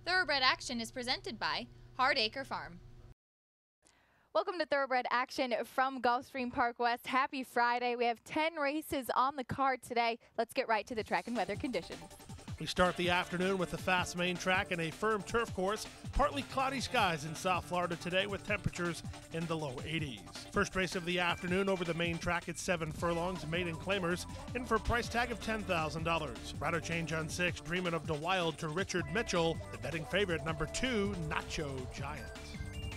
Thoroughbred Action is presented by Hardacre Farm. Welcome to Thoroughbred Action from Gulfstream Park West. Happy Friday. We have 10 races on the card today. Let's get right to the track and weather conditions. We start the afternoon with the fast main track and a firm turf course. Partly cloudy skies in South Florida today with temperatures in the low 80s. First race of the afternoon over the main track at 7 furlongs. Maiden claimers in for a price tag of $10,000. Rider change on 6, Dreamin' of the Wild to Richard Mitchell. The betting favorite, number 2, Nacho Giant.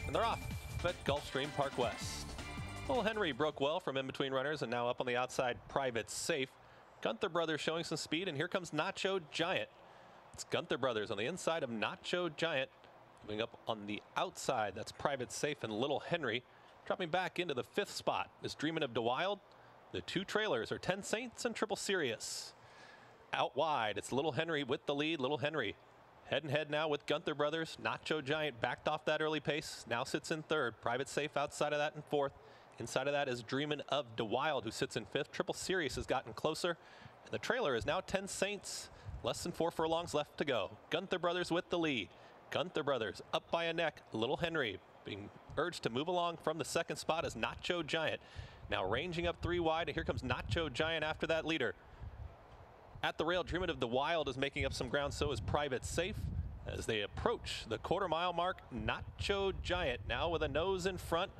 And they're off at Gulfstream Park West. Little Henry broke well from in between runners and now up on the outside, Private Safe. Gunther Brothers showing some speed, and here comes Nacho Giant. It's Gunther Brothers on the inside of Nacho Giant. Moving up on the outside, that's Private Safe and Little Henry. Dropping back into the 5th spot is Dreamin' of the Wild. The 2 trailers are 10 Saints and Triple Sirius. Out wide, it's Little Henry with the lead. Little Henry head and head now with Gunther Brothers. Nacho Giant backed off that early pace, now sits in 3rd. Private Safe outside of that in 4th. Inside of that is Dreamin' of the Wild, who sits in 5th. Triple Sirius has gotten closer. And the trailer is now 10 Saints. Less than 4 furlongs left to go. Gunther Brothers with the lead. Gunther Brothers up by a neck. Little Henry being urged to move along from the 2nd spot as Nacho Giant. Now ranging up 3 wide, and here comes Nacho Giant after that leader. At the rail, Dreamin' of the Wild is making up some ground, so is Private Safe. As they approach the quarter-mile mark, Nacho Giant now with a nose in front.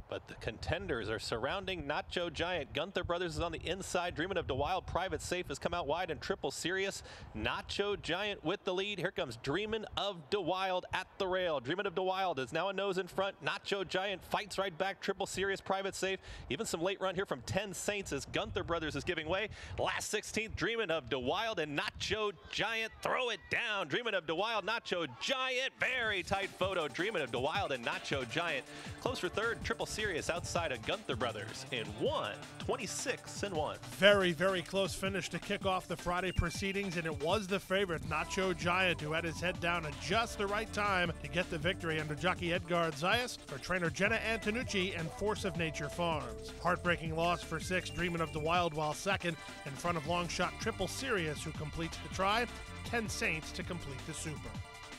But the contenders are surrounding Nacho Giant. Gunther Brothers is on the inside. Dreamin' of the Wild. Private Safe has come out wide and Triple Sirius. Nacho Giant with the lead. Here comes Dreamin' of the Wild at the rail. Dreamin' of the Wild is now a nose in front. Nacho Giant fights right back. Triple Sirius, Private Safe. Even some late run here from 10 Saints as Gunther Brothers is giving way. Last 16th, Dreamin' of the Wild and Nacho Giant throw it down. Dreamin' of the Wild, Nacho Giant. Very tight photo. Dreamin' of the Wild and Nacho Giant. Close for 3rd, Triple Sirius outside of Gunther Brothers in 1:26-1. Very, very close finish to kick off the Friday proceedings, and it was the favorite, Nacho Giant, who had his head down at just the right time to get the victory under jockey Edgar Zayas for trainer Jenna Antonucci and Force of Nature Farms. Heartbreaking loss for 6, Dreamin' of the Wild, while 2nd in front of long shot Triple Sirius, who completes the try. 10 Saints to complete the super.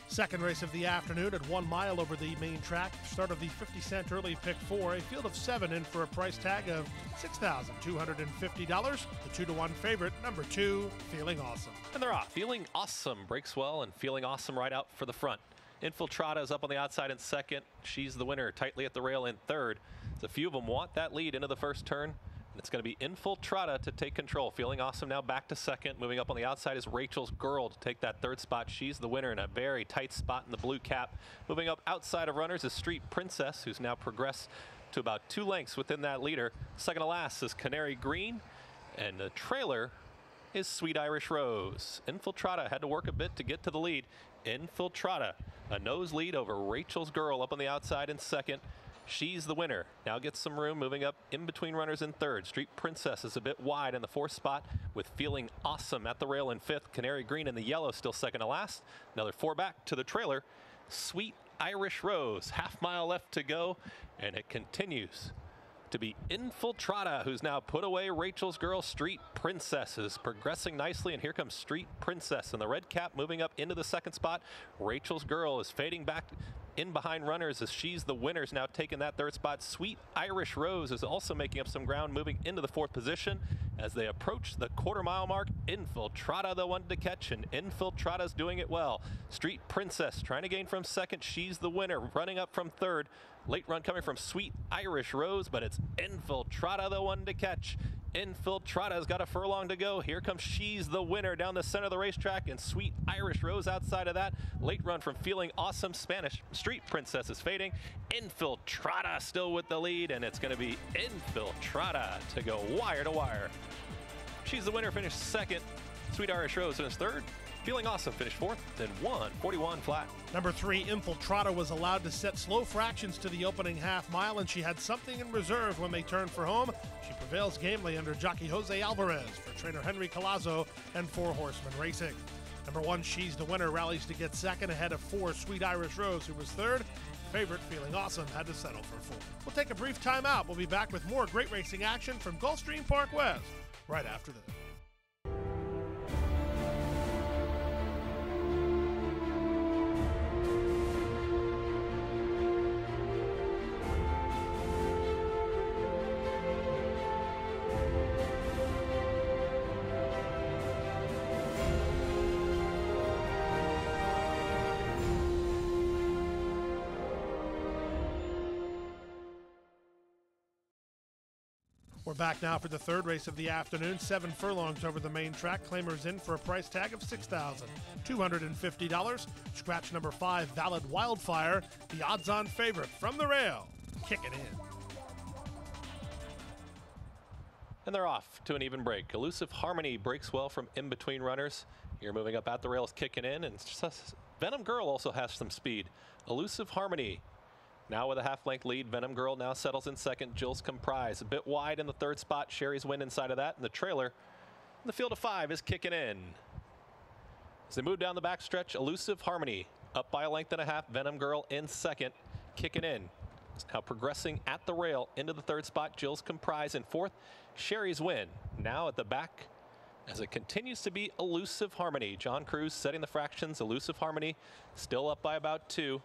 Second race of the afternoon at 1 mile over the main track. Start of the 50-cent early pick 4. A field of 7 in for a price tag of $6,250. The 2-to-1 favorite, number 2, Feeling Awesome. And they're off. Feeling Awesome breaks well and Feeling Awesome right out for the front. Infiltrata is up on the outside in 2nd. She's the winner tightly at the rail in 3rd. So a few of them want that lead into the first turn. It's going to be Infiltrata to take control. Feeling Awesome now back to 2nd. Moving up on the outside is Rachel's Girl to take that 3rd spot. She's the winner in a very tight spot in the blue cap. Moving up outside of runners is Street Princess, who's now progressed to about 2 lengths within that leader. Second to last is Canary Green. And the trailer is Sweet Irish Rose. Infiltrata had to work a bit to get to the lead. Infiltrata, a nose lead over Rachel's Girl up on the outside in 2nd. She's the winner. Now gets some room moving up in between runners in 3rd. Street Princess is a bit wide in the 4th spot with Feeling Awesome at the rail in 5th. Canary Green in the yellow still 2nd to last. Another 4 back to the trailer. Sweet Irish Rose. Half mile left to go, and it continues to be Infiltrata, who's now put away Rachel's Girl. Street Princess is progressing nicely, and here comes Street Princess in the red cap moving up into the 2nd spot. Rachel's Girl is fading back in behind runners as she's the winner's now taking that 3rd spot. Sweet Irish Rose is also making up some ground moving into the 4th position as they approach the quarter-mile mark. Infiltrata the one to catch, and Infiltrata's doing it well. Street Princess trying to gain from 2nd. She's the winner, running up from 3rd. Late run coming from Sweet Irish Rose, but it's Infiltrata the one to catch. Infiltrata's got a furlong to go. Here comes She's the Winner down the center of the racetrack, and Sweet Irish Rose outside of that. Late run from Feeling Awesome. Spanish Street Princess is fading. Infiltrata still with the lead, and it's going to be Infiltrata to go wire to wire. She's the Winner finished 2nd. Sweet Irish Rose finished 3rd. Feeling Awesome finished 4th, then 1:41 flat. Number 3, Infiltrata, was allowed to set slow fractions to the opening half mile, and she had something in reserve when they turned for home. She prevails gamely under jockey Jose Alvarez for trainer Henry Colazo and 4 Horsemen Racing. Number 1, She's the Winner, rallies to get 2nd ahead of 4, Sweet Irish Rose, who was 3rd. Favorite, Feeling Awesome, had to settle for 4. We'll take a brief timeout. We'll be back with more great racing action from Gulfstream Park West right after this. We're back now for the third race of the afternoon. 7 furlongs over the main track. Claimers in for a price tag of $6,250. Scratch number 5, Valid Wildfire, the odds-on favorite from the rail, kicking in. And they're off to an even break. Elusive Harmony breaks well from in between runners. Here moving up at the rails, kicking in, and Venom Girl also has some speed. Elusive Harmony now with a half-length lead. Venom Girl now settles in second. Jill's Comprise a bit wide in the third spot. Sherry's Win inside of that, and the trailer in the field of 5 is kicking in. As they move down the backstretch, Elusive Harmony up by a length and a half. Venom Girl in second, kicking in. It's now progressing at the rail into the third spot. Jill's Comprise in fourth. Sherry's Win now at the back as it continues to be Elusive Harmony. John Cruz setting the fractions. Elusive Harmony still up by about 2.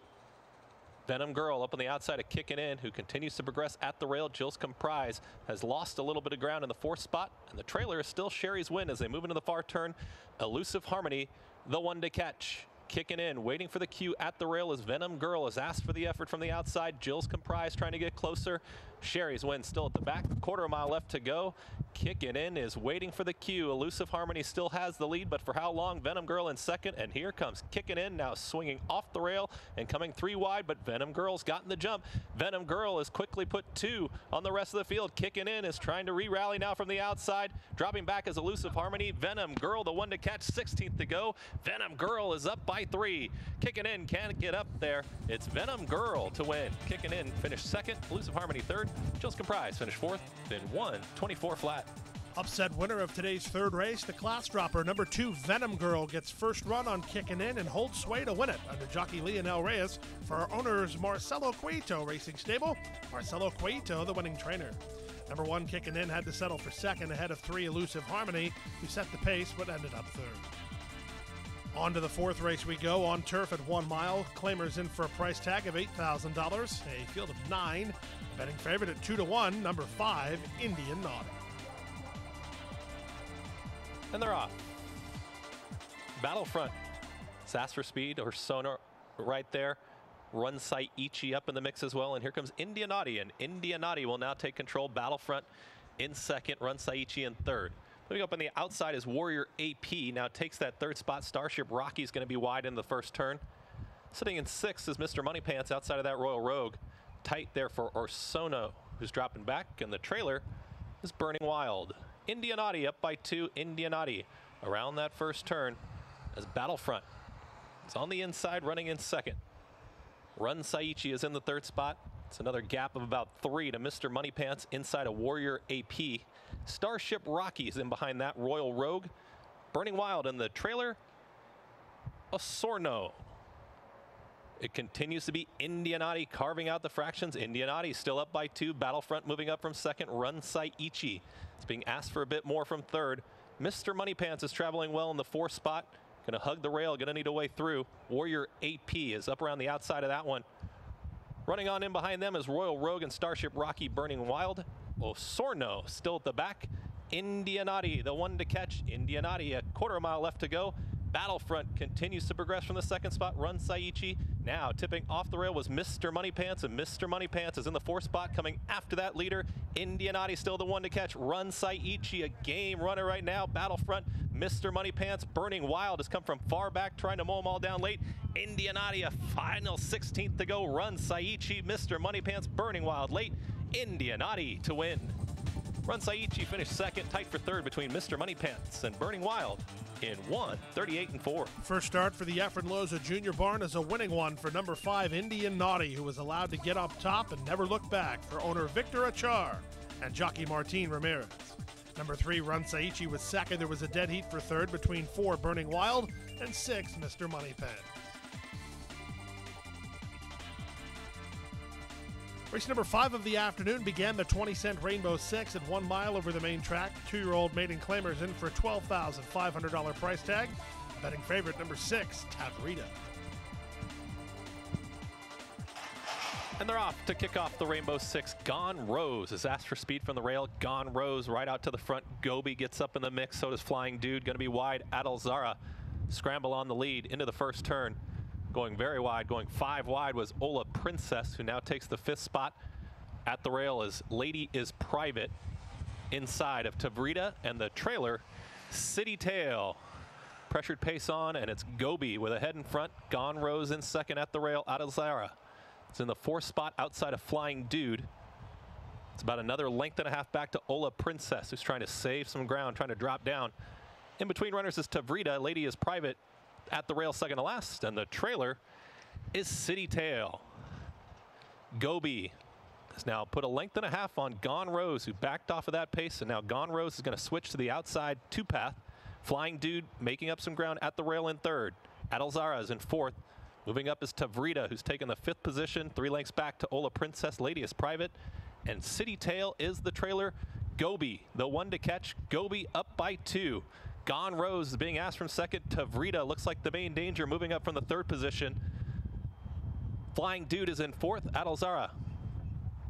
Venom Girl up on the outside of kicking in, who continues to progress at the rail. Jill's Comprise has lost a little bit of ground in the fourth spot, and the trailer is still Sherry's Win as they move into the far turn. Elusive Harmony, the one to catch. Kicking in, waiting for the cue at the rail as Venom Girl has asked for the effort from the outside. Jill's Comprise trying to get closer. Sherry's Win still at the back. Quarter mile left to go. Kicking in is waiting for the cue. Elusive Harmony still has the lead, but for how long? Venom Girl in second, and here comes kicking in, now swinging off the rail and coming 3 wide, but Venom Girl's gotten the jump. Venom Girl has quickly put 2 on the rest of the field. Kicking in is trying to re-rally now from the outside. Dropping back is Elusive Harmony. Venom Girl, the one to catch, 16th to go. Venom Girl is up by 3. Kicking in, can't get up there. It's Venom Girl to win. Kicking in, finished second. Elusive Harmony third. Jill's Comprise finished fourth. Then 1:24 flat. Upset winner of today's third race, the class dropper number 2, Venom Girl, gets first run on kicking in and holds sway to win it under jockey Lionel Reyes for our owners Marcelo Cueto Racing Stable. Marcelo Cueto, the winning trainer. Number 1 kicking in had to settle for second ahead of 3 Elusive Harmony, who set the pace but ended up third. On to the fourth race we go, on turf at 1 mile. Claimers in for a price tag of $8,000. A field of 9. Betting favorite at 2-1, number 5, Indian Naughty. And they're off. Battlefront. Sass for speed or Sona right there. Run Saiichi up in the mix as well. And here comes Indianati. And Indianati will now take control. Battlefront in second. Run Saiichi in third. Moving up on the outside is Warrior AP. Now takes that third spot. Starship Rocky is going to be wide in the first turn. Sitting in sixth is Mr. Money Pants outside of that Royal Rogue. Tight there for Orsono, who's dropping back. And the trailer is Burning Wild. Indianati up by 2. Indianati around that first turn as Battlefront is on the inside running in second. Run Saiichi is in the third spot. It's another gap of about 3 to Mr. Money Pants inside of Warrior AP. Starship Rocky is in behind that Royal Rogue. Burning Wild in the trailer, Osorno. It continues to be Indianati carving out the fractions. Indianati still up by 2. Battlefront moving up from second. Run Saiichi. It's being asked for a bit more from third. Mr. Money Pants is traveling well in the fourth spot. Going to hug the rail, going to need a way through. Warrior AP is up around the outside of that one. Running on in behind them is Royal Rogue and Starship Rocky Burning Wild. Osorno still at the back. Indianati, the one to catch. Indianati, a quarter mile left to go. Battlefront continues to progress from the second spot. Run Saiichi. Now tipping off the rail was Mr. Money Pants, and Mr. Money Pants is in the fourth spot coming after that leader. Indianati still the one to catch. Run Saiichi, a game runner right now. Battlefront, Mr. Money Pants, Burning Wild has come from far back trying to mow them all down late. Indianati, a final 16th to go. Run Saiichi, Mr. Money Pants, Burning Wild late. Indianati to win. Run Saiichi finished second, tight for third between Mr. Money Pants and Burning Wild in 1:38.4. First start for the Efren Loza Junior Barn is a winning one for number 5 Indian Naughty, who was allowed to get up top and never look back for owner Victor Achar and jockey Martin Ramirez. Number 3 Run Saiichi was second. There was a dead heat for third between 4 Burning Wild and 6 Mr. Money Pants. Race number 5 of the afternoon began the 20-cent Rainbow 6 at 1 mile over the main track. 2-year-old Maiden Claimers in for a $12,500 price tag. Betting favorite number 6, Tavrita. And they're off to kick off the Rainbow 6. Gone Rose is asked for speed from the rail. Gone Rose right out to the front. Gobi gets up in the mix. So does Flying Dude. Going to be wide. Adalzara scramble on the lead into the first turn. Going very wide, going 5 wide was Ola Princess, who now takes the 5th spot. At the rail is Lady is Private. inside of Tavrida and the trailer, City Tail. Pressured pace on, and it's Gobi with a head in front. Gone Rose in second at the rail. Adalzara. It's in the 4th spot outside of Flying Dude. It's about another length and a half back to Ola Princess, who's trying to save some ground, trying to drop down. In between runners is Tavrida. Lady is Private at the rail second to last, and the trailer is City Tail. Gobi has now put a length and a half on Gone Rose, who backed off of that pace, and now Gone Rose is going to switch to the outside 2-path. Flying Dude making up some ground at the rail in 3rd. Adalzara is in 4th. Moving up is Tavrida, who's taken the 5th position, 3 lengths back to Ola Princess. Lady is Private, and City Tail is the trailer. Gobi, the one to catch. Gobi up by 2. Gone Rose is being asked from 2nd. Tavrida looks like the main danger, moving up from the 3rd position. Flying Dude is in 4th. Adalzara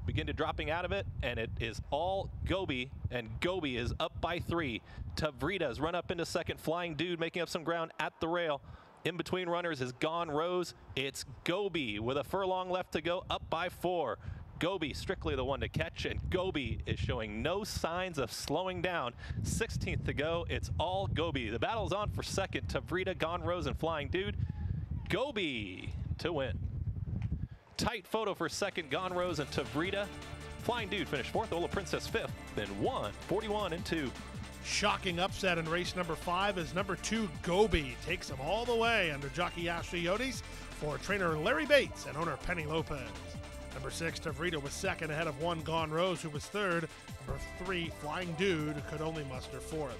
begin to dropping out of it, and it is all Gobi, and Gobi is up by 3. Tavrida's run up into 2nd. Flying Dude making up some ground at the rail. In between runners is Gone Rose. It's Gobi with a furlong left to go, up by 4. Gobi strictly the one to catch, and Gobi is showing no signs of slowing down. 16th to go. It's all Gobi. The battle's on for 2nd. Tavrida, Gone Rose, and Flying Dude. Gobi to win. Tight photo for 2nd, Gone Rose and Tavrida. Flying Dude finished 4th, Ola Princess 5th, then 1, 41 and 2. Shocking upset in race number 5 as number 2 Gobi takes him all the way under jockey Ashley Yodes for trainer Larry Bates and owner Penny Lopez. Number 6 Tavrida was 2nd ahead of 1 Gone Rose, who was 3rd. Number 3 Flying Dude could only muster 4th.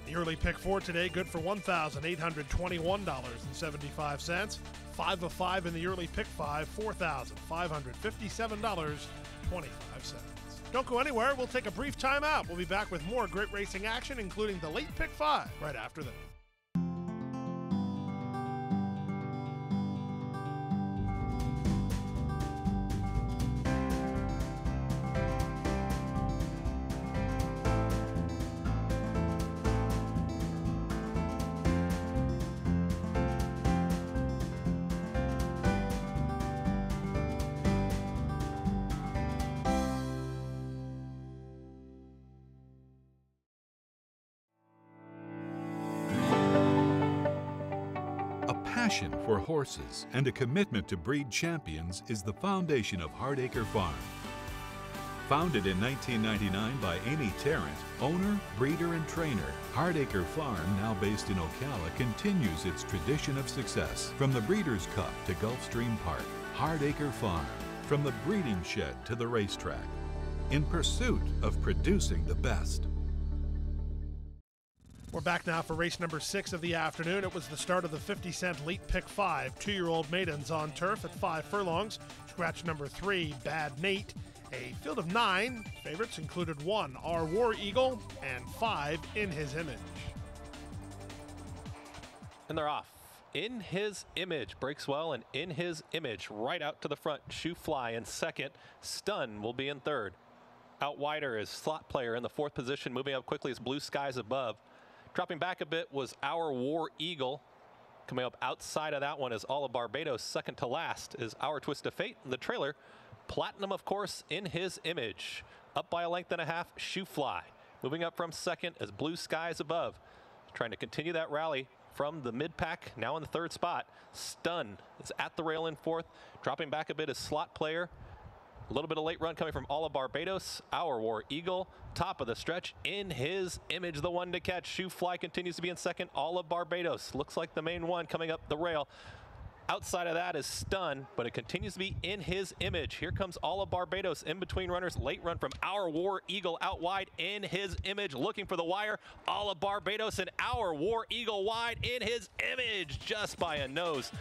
The early pick 4 today good for $1,821.75. 5 of 5 in the early pick 5, $4,557.25. Don't go anywhere. We'll take a brief time out. We'll be back with more great racing action, including the late pick 5, right after this. Passion for horses and a commitment to breed champions is the foundation of Hardacre Farm. Founded in 1999 by Amy Tarrant, owner, breeder, and trainer, Hardacre Farm, now based in Ocala, continues its tradition of success. From the Breeders' Cup to Gulfstream Park, Hardacre Farm, from the breeding shed to the racetrack, in pursuit of producing the best. We're back now for race number 6 of the afternoon. It was the start of the 50-cent late pick 5. 2-year-old maidens on turf at 5 furlongs. Scratch number 3, Bad Nate. A field of 9. Favorites included 1, Our War Eagle, and 5, In His Image. And they're off. In His Image breaks well, and In His Image right out to the front. Shoe Fly in 2nd. Stun will be in 3rd. Out wider is Slot Player in the 4th position. Moving up quickly is Blue Skies Above. Dropping back a bit was Our War Eagle. Coming up outside of that one is All of Barbados. 2nd to last is Our Twist of Fate. And the trailer, Platinum, of course, In His Image. Up by a length and a half, Shoe Fly. Moving up from 2nd is Blue Skies Above. Trying to continue that rally from the mid-pack, now in the 3rd spot. Stun is at the rail in 4th. Dropping back a bit is Slot Player. A little bit of late run coming from All of Barbados. Our War Eagle, top of the stretch, In His Image, the one to catch. Shoe Fly continues to be in 2nd. All of Barbados looks like the main one coming up the rail. Outside of that is Stun, but it continues to be In His Image. Here comes All of Barbados in between runners. Late run from Our War Eagle out wide. In His Image looking for the wire. All of Barbados and Our War Eagle wide. In His Image just by a nose.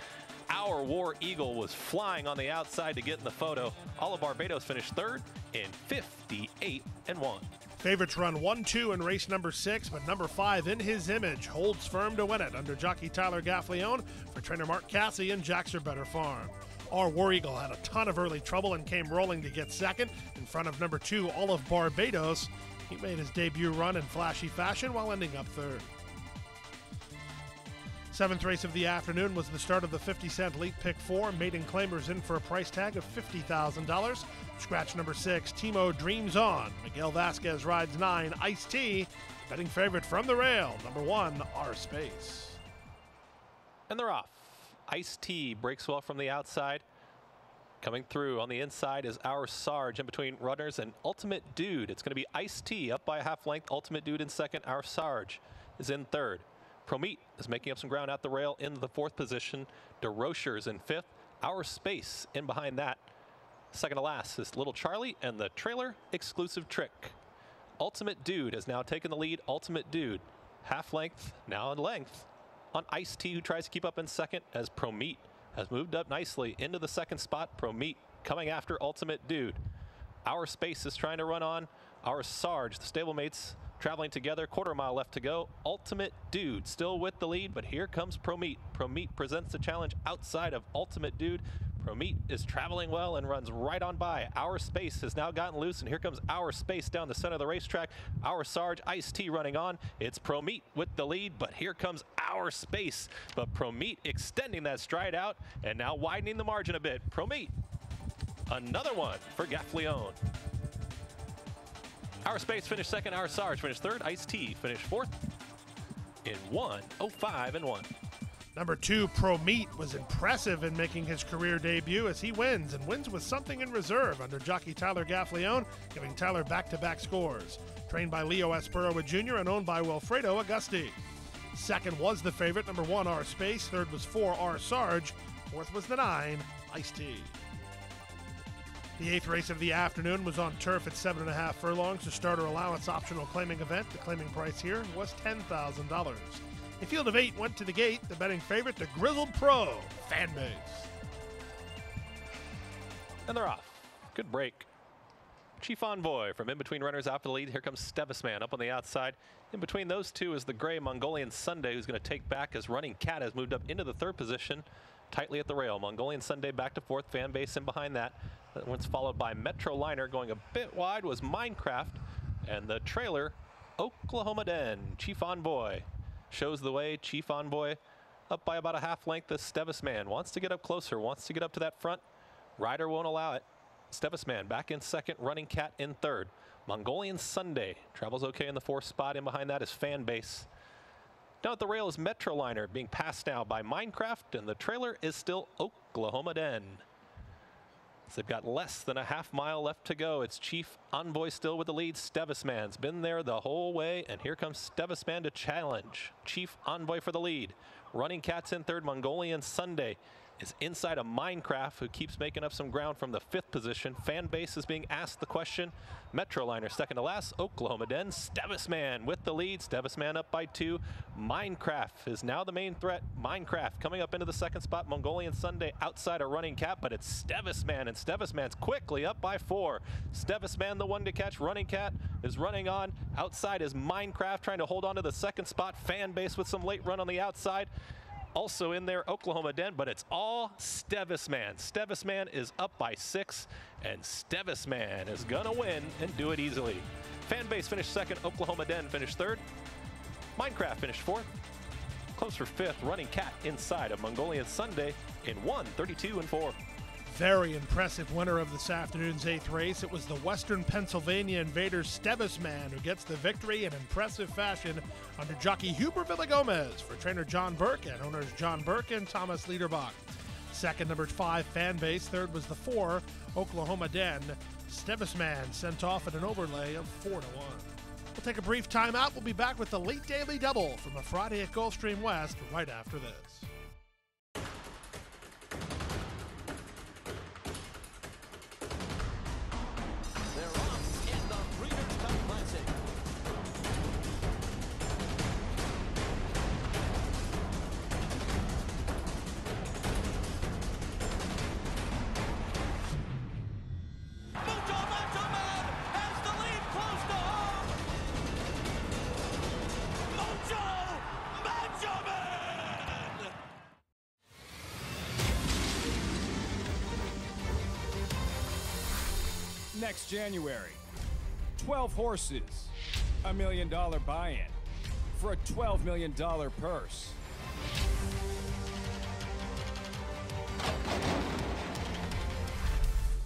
Our War Eagle was flying on the outside to get in the photo. All of Barbados finished 3rd in 58 and 1. Favorites run 1-2 in race number 6, but number 5, In His Image, holds firm to win it under jockey Tyler Gaffleone for trainer Mark Cassie and Jack's Better Farm. Our War Eagle had a ton of early trouble and came rolling to get 2nd in front of number 2, All of Barbados. He made his debut run in flashy fashion while ending up 3rd. Seventh race of the afternoon was the start of the 50-cent Late Pick 4. Maiden claimers in for a price tag of $50,000. Scratch number 6, Timo Dreams On. Miguel Vasquez rides 9, Ice-T. Betting favorite from the rail, number 1, R Space. And they're off. Ice-T breaks well from the outside. Coming through on the inside is Our Sarge in between runners and Ultimate Dude. It's going to be Ice-T up by a half length. Ultimate Dude in second. Our Sarge is in third. Promeet is making up some ground at the rail in the fourth position. DeRocher's in fifth. Our Space in behind that. Second to last is Little Charlie and the trailer Exclusive Trick. Ultimate Dude has now taken the lead. Ultimate Dude, half length, now in length on Ice-T, who tries to keep up in second as Promeet has moved up nicely into the second spot. Promeet coming after Ultimate Dude. Our Space is trying to run on. Our Sarge, the stablemates traveling together, quarter mile left to go. Ultimate Dude still with the lead, but here comes Promeet. Promeet presents the challenge outside of Ultimate Dude. Promeet is traveling well and runs right on by. Our Space has now gotten loose, and here comes Our Space down the center of the racetrack. Our Sarge, Ice-T running on. It's Promeet with the lead, but here comes Our Space. But Promeet extending that stride out and now widening the margin a bit. Promeet, another one for Gafleon. Our Space finished second. Our Sarge finished third. Ice-T finished fourth in 1:05.1. Number 2, Promeet, was impressive in making his career debut as he wins, and wins with something in reserve under jockey Tyler Gafleon, giving Tyler back-to-back scores. Trained by Leo Esperoa Jr. and owned by Wilfredo Augusti. Second was the favorite, number 1, R Space. Third was 4, R Sarge. Fourth was the 9, Ice-T. The 8th race of the afternoon was on turf at 7.5 furlongs, a starter allowance optional claiming event. The claiming price here was $10,000. A field of 8 went to the gate. The betting favorite, the Grizzled Pro, fan base. And they're off. Good break. Chief Envoy from in between runners out for the lead. Here comes Stevisman up on the outside. In between those two is the gray Mongolian Sunday, who's going to take back as Running Cat has moved up into the third position, tightly at the rail. Mongolian Sunday back to fourth, fan base in behind that. That one's followed by Metro Liner. Going a bit wide was Minecraft, and the trailer, Oklahoma Den. Chief Envoy shows the way. Chief Envoy up by about a half length. The Stevisman wants to get up closer, wants to get up to that front. Rider won't allow it. Stevisman back in second, Running Cat in third. Mongolian Sunday travels okay in the fourth spot. In behind that is Fan Base. Down at the rail is Metro Liner being passed now by Minecraft, and the trailer is still Oklahoma Den. So they've got less than a half mile left to go. It's Chief Envoy still with the lead. Stevisman's been there the whole way, and here comes Stevisman to challenge. Chief Envoy for the lead. Running Cat's in third. Mongolian Sunday is inside of Minecraft, who keeps making up some ground from the fifth position. Fan Base is being asked the question. Metro Liner second to last. Oklahoma Den. Stevisman with the lead. Stevisman up by 2. Minecraft is now the main threat. Minecraft coming up into the second spot. Mongolian Sunday outside of Running Cat, but it's Stevisman, and Stevisman's quickly up by 4. Stevisman the one to catch. Running Cat is running on. Outside is Minecraft trying to hold on to the second spot. Fan Base with some late run on the outside. Also in there, Oklahoma Den, but it's all Stevisman. Stevisman is up by 6, and Stevisman is gonna win and do it easily. Fan Base finished second. Oklahoma Den finished third. Minecraft finished fourth. Close for fifth. Running Cat inside of Mongolian Sunday in 1:32.4. Very impressive winner of this afternoon's 8th race. It was the Western Pennsylvania Invaders Stevisman who gets the victory in impressive fashion under jockey Huber Villagomez for trainer John Burke and owners John Burke and Thomas Liederbach. Second, number 5, Fan Base. Third was the 4, Oklahoma Den. Stevisman sent off at an overlay of 4-1. We'll take a brief timeout. We'll be back with the late daily double from a Friday at Gulfstream West right after this. Next January, 12 horses, $1 million buy-in for a $12 million purse.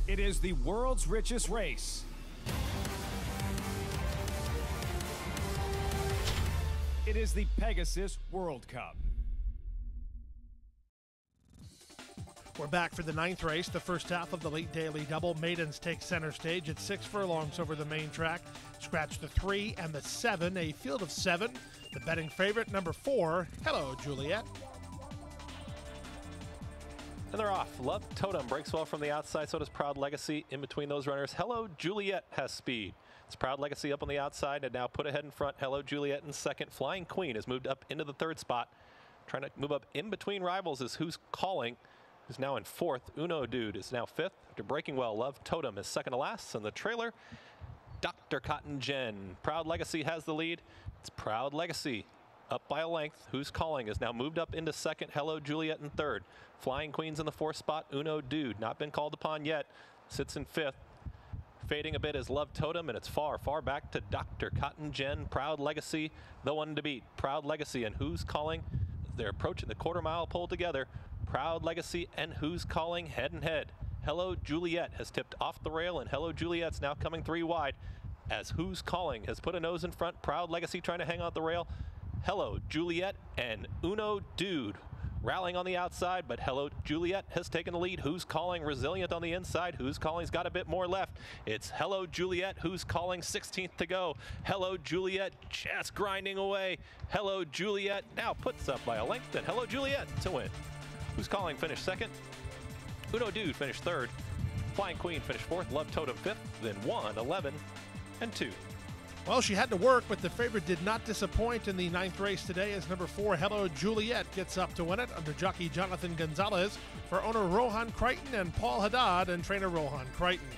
It is the world's richest race. It is the Pegasus World Cup. We're back for the 9th race, the first half of the late daily double. Maidens take center stage at 6 furlongs over the main track. Scratch the 3 and the 7, a field of 7. The betting favorite, number 4, Hello Juliet. And they're off. Love Totem breaks well from the outside, so does Proud Legacy. In between those runners, Hello Juliet has speed. It's Proud Legacy up on the outside and now put ahead in front. Hello Juliet in second. Flying Queen has moved up into the 3rd spot. Trying to move up in between rivals is Who's Calling, who's now in 4th. Uno Dude is now 5th. After breaking well, Love Totem is second to last. And the trailer, Dr. Cotton Jen. Proud Legacy has the lead. It's Proud Legacy up by a length. Who's Calling has now moved up into second. Hello Juliet in 3rd. Flying Queen's in the 4th spot. Uno Dude, not been called upon yet, sits in 5th. Fading a bit is Love Totem, and it's far, far back to Dr. Cotton Jen. Proud Legacy, the one to beat. Proud Legacy and Who's Calling, they're approaching the quarter-mile pole together. Proud Legacy and Who's Calling head and head. Hello Juliet has tipped off the rail, and Hello Juliet's now coming 3 wide as Who's Calling has put a nose in front. Proud Legacy trying to hang on the rail. Hello Juliet and Uno Dude rallying on the outside, but Hello Juliet has taken the lead. Who's Calling resilient on the inside. Who's Calling's got a bit more left. It's Hello Juliet. Who's Calling 16th to go. Hello Juliet just grinding away. Hello Juliet now puts up by a length, and Hello Juliet to win. Who's Calling finished 2nd. Uno Dude finished 3rd. Flying Queen finished 4th. Love Totem 5th. Then 1, 11, and 2. Well, she had to work, but the favorite did not disappoint in the 9th race today as number 4, Hello Juliet, gets up to win it under jockey Jonathan Gonzalez for owner Rohan Crichton and Paul Haddad and trainer Rohan Crichton.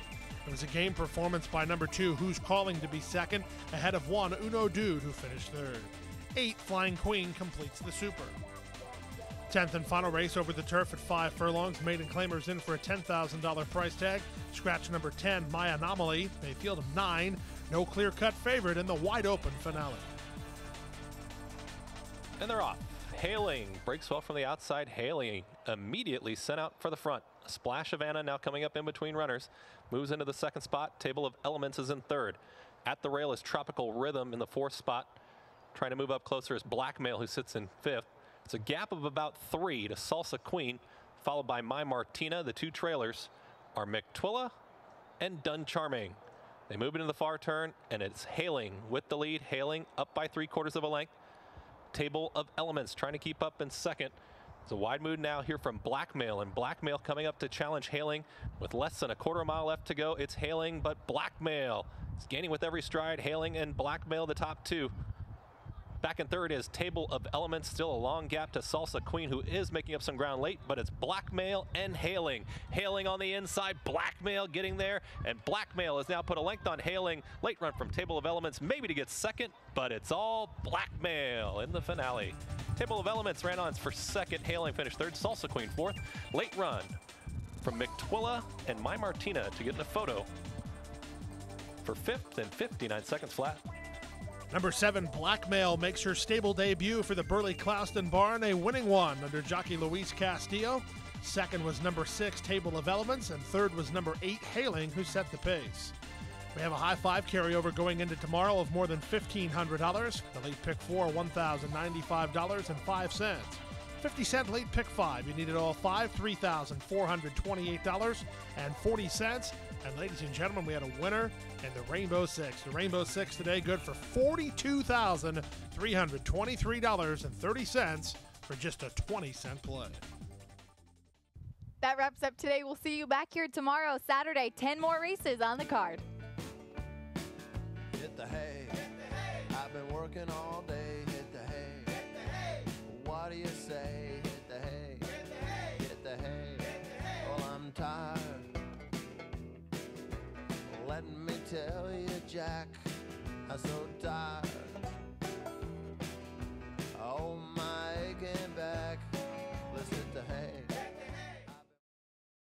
It was a game performance by number 2, Who's Calling, to be second, ahead of 1, Uno Dude, who finished 3rd. 8, Flying Queen completes the super. 10th and final race over the turf at 5 furlongs. Maiden claimers in for a $10,000 price tag. Scratch number 10, My Anomaly, a field of 9. No clear-cut favorite in the wide-open finale. And they're off. Hailing breaks well from the outside. Hailing immediately sent out for the front. A splash of Anna now coming up in between runners. Moves into the 2nd spot. Table of Elements is in 3rd. At the rail is Tropical Rhythm in the 4th spot. Trying to move up closer is Blackmail, who sits in 5th. It's a gap of about 3 to Salsa Queen, followed by My Martina. The 2 trailers are McTwilla and Dun Charming. They move into the far turn, and it's Hailing with the lead. Hailing up by 3/4 of a length. Table of Elements trying to keep up in 2nd. It's a wide move now here from Blackmail, and Blackmail coming up to challenge Hailing with less than a quarter-mile left to go. It's Hailing, but Blackmail is gaining with every stride. Hailing and Blackmail, the top 2. Back in 3rd is Table of Elements, still a long gap to Salsa Queen, who is making up some ground late, but it's Blackmail and Hailing. Hailing on the inside, Blackmail getting there, and Blackmail has now put a length on Hailing. Late run from Table of Elements, maybe to get 2nd, but it's all Blackmail in the finale. Table of Elements ran on for 2nd, Hailing finished 3rd, Salsa Queen 4th. Late run from McTwilla and My Martina to get in a photo for 5th and 59 seconds flat. Number 7, Blackmail, makes her stable debut for the Burley Clouston Barn, a winning one under jockey Luis Castillo. 2nd was number 6, Table of Elements, and 3rd was number 8, Hailing, who set the pace. We have a high 5 carryover going into tomorrow of more than $1,500. The late pick 4, $1,095.05. 50-cent late pick 5. You needed all 5, $3,428.40. And ladies and gentlemen, we had a winner in the Rainbow Six. The Rainbow Six today good for $42,323.30 for just a 20-cent play. That wraps up today. We'll see you back here tomorrow, Saturday. 10 more races on the card. Hit the hay. I've been working all day. Hit the hay. What do you say? Hit the hay. Hit the hay. Well, I'm tired. Let me tell you, Jack, I'm so tired.